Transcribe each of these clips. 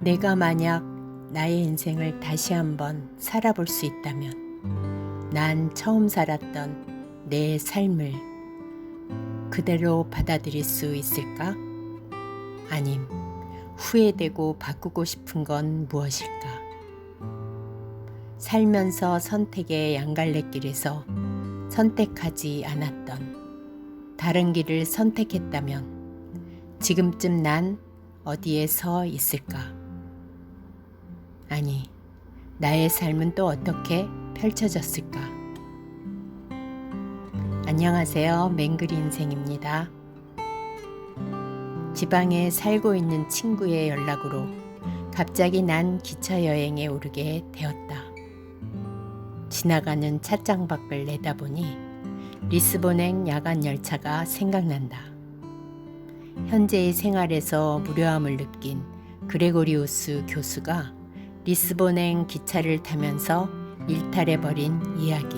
내가 만약 나의 인생을 다시 한번 살아볼 수 있다면 난 처음 살았던 내 삶을 그대로 받아들일 수 있을까? 아님 후회되고 바꾸고 싶은 건 무엇일까? 살면서 선택의 양갈래길에서 선택하지 않았던 다른 길을 선택했다면 지금쯤 난 어디에 서 있을까? 아니, 나의 삶은 또 어떻게 펼쳐졌을까? 안녕하세요. 맹그리 인생입니다. 지방에 살고 있는 친구의 연락으로 갑자기 난 기차 여행에 오르게 되었다. 지나가는 찻장밖을 내다보니 리스본행 야간 열차가 생각난다. 현재의 생활에서 무료함을 느낀 그레고리우스 교수가 리스본행 기차를 타면서 일탈해버린 이야기.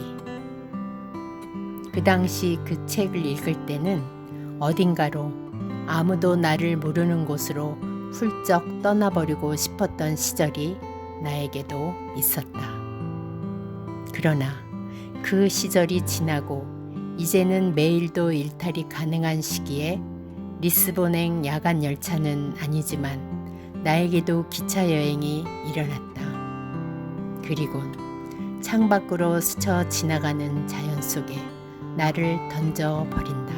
그 당시 그 책을 읽을 때는 어딘가로 아무도 나를 모르는 곳으로 훌쩍 떠나버리고 싶었던 시절이 나에게도 있었다. 그러나 그 시절이 지나고 이제는 매일도 일탈이 가능한 시기에 리스본행 야간 열차는 아니지만 나에게도 기차 여행이 일어났다. 그리곤 창밖으로 스쳐 지나가는 자연 속에 나를 던져버린다.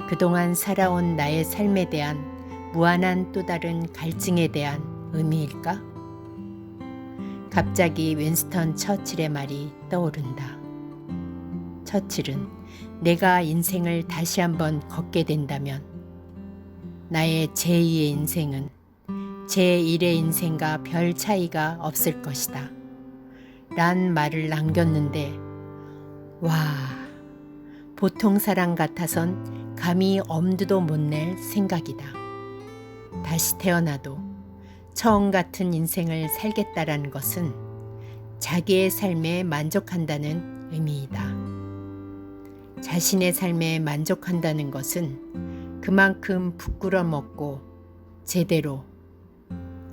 그동안 살아온 나의 삶에 대한 무한한 또 다른 갈증에 대한 의미일까? 갑자기 윈스턴 처칠의 말이 떠오른다. 처칠은 내가 인생을 다시 한번 걷게 된다면 나의 제2의 인생은 제1의 인생과 별 차이가 없을 것이다. 란 말을 남겼는데 와, 보통 사람 같아선 감히 엄두도 못 낼 생각이다. 다시 태어나도 처음 같은 인생을 살겠다라는 것은 자기의 삶에 만족한다는 의미이다. 자신의 삶에 만족한다는 것은 그만큼 부끄러먹고 제대로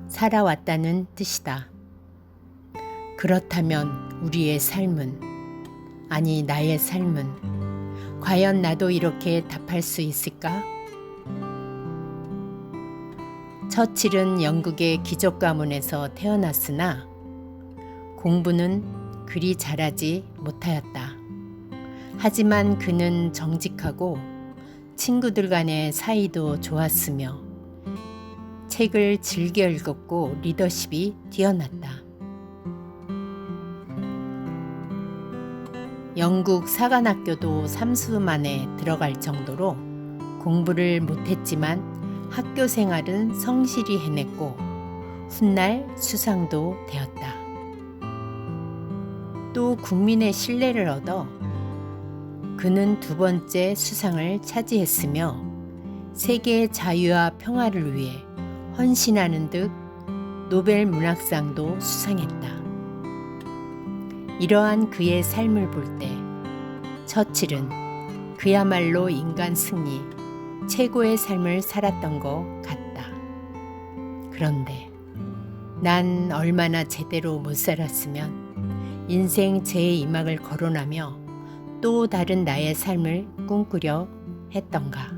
살아왔다는 뜻이다. 그렇다면 우리의 삶은, 아니 나의 삶은 과연 나도 이렇게 답할 수 있을까? 처칠은 영국의 귀족 가문에서 태어났으나 공부는 그리 잘하지 못하였다. 하지만 그는 정직하고 친구들 간의 사이도 좋았으며 책을 즐겨 읽었고 리더십이 뛰어났다. 영국 사관학교도 삼수만에 들어갈 정도로 공부를 못했지만 학교 생활은 성실히 해냈고 훗날 수상도 되었다. 또 국민의 신뢰를 얻어 그는 두 번째 수상을 차지했으며 세계의 자유와 평화를 위해 헌신하는 듯 노벨 문학상도 수상했다. 이러한 그의 삶을 볼 때 처칠은 그야말로 인간 승리, 최고의 삶을 살았던 것 같다. 그런데 난 얼마나 제대로 못 살았으면 인생 제2막을 거론하며 또 다른 나의 삶을 꿈꾸려 했던가.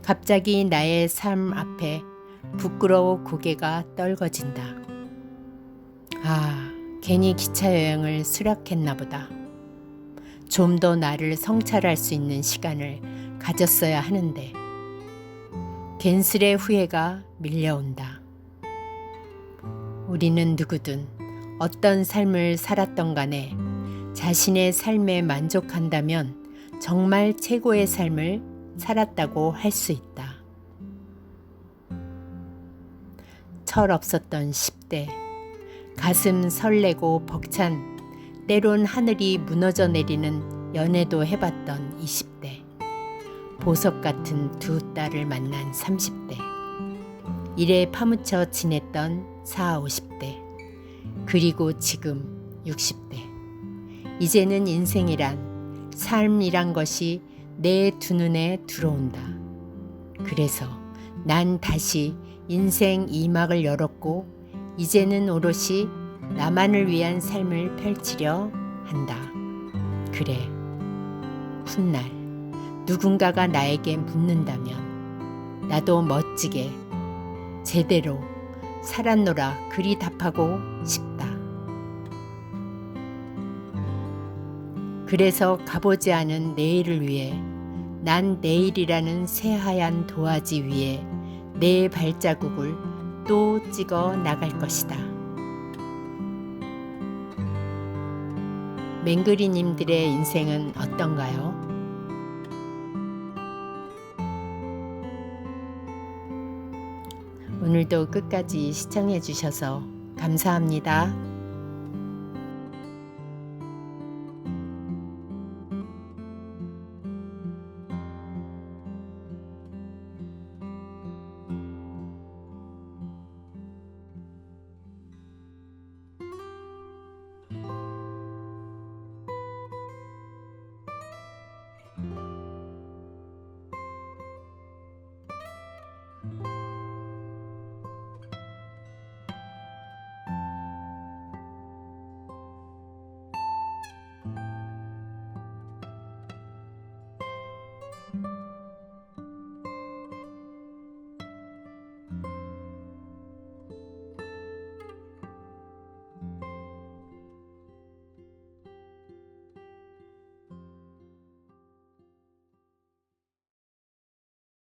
갑자기 나의 삶 앞에 부끄러워 고개가 떨궈진다. 아, 괜히 기차 여행을 수락했나 보다. 좀 더 나를 성찰할 수 있는 시간을 가졌어야 하는데 괜스레 후회가 밀려온다. 우리는 누구든 어떤 삶을 살았던 간에 자신의 삶에 만족한다면 정말 최고의 삶을 살았다고 할 수 있다. 철없었던 10대, 가슴 설레고 벅찬 때론 하늘이 무너져 내리는 연애도 해봤던 20대, 보석 같은 두 딸을 만난 30대, 일에 파묻혀 지냈던 40, 50대, 그리고 지금 60대. 이제는 인생이란, 삶이란 것이 내 두 눈에 들어온다. 그래서 난 다시 인생 2막을 열었고 이제는 오롯이 나만을 위한 삶을 펼치려 한다. 그래, 훗날 누군가가 나에게 묻는다면 나도 멋지게 제대로 살았노라 그리 답하고 싶다. 그래서 가보지 않은 내일을 위해 난 내일이라는 새하얀 도화지 위에 내 발자국을 또 찍어 나갈 것이다. 맹그리님들의 인생은 어떤가요? 오늘도 끝까지 시청해 주셔서 감사합니다.